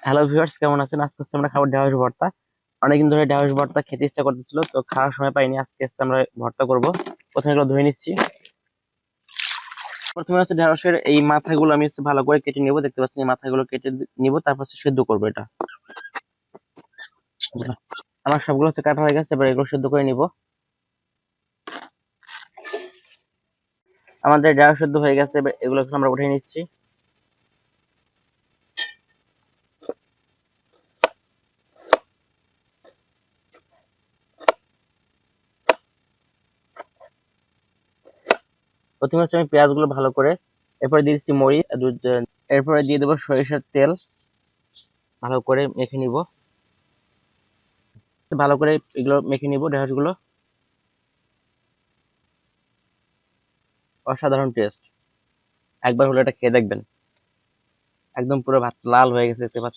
Hello viewers, কেমন আছেন? আজকে আমরা খাবো ঢেঁড়স ভর্তা। অনেকদিন ধরে ঢেঁড়স ভর্তা খেতে ইচ্ছা করতেছিল, তো খাওয়ার সময় পাইনি। আজকে আমরা ভর্তা করব। প্রথমে এগুলো ধুয়ে নিচ্ছি। প্রথমে ঢেঁড়সের এই মাথাগুলো আমি ভালো করে কেটে নিব। দেখতে পাচ্ছেন, এই মাথাগুলো কেটে নিব, তারপর সেদ্ধ করবো এটা। আমার সবগুলো কাটা হয়ে গেছে, এবার এগুলো সেদ্ধ করে নিব। আমাদের ঢেঁড়স সেদ্ধ হয়ে গেছে, এবার এগুলো আমরা উঠিয়ে নিচ্ছি। প্রথমে আমি পেঁয়াজগুলো ভালো করে, এরপরে দিয়ে দিচ্ছি মরিচ, এরপরে দিয়ে দেবো সরিষার তেল। ভালো করে মেখে নিব। ভালো করে এগুলো মেখে নিব ঢেঁড়স গুলো। অসাধারণ টেস্ট, একবার হলে এটা খেয়ে দেখবেন। একদম পুরো ভাত লাল হয়ে গেছে, দেখতে পাচ্ছেন।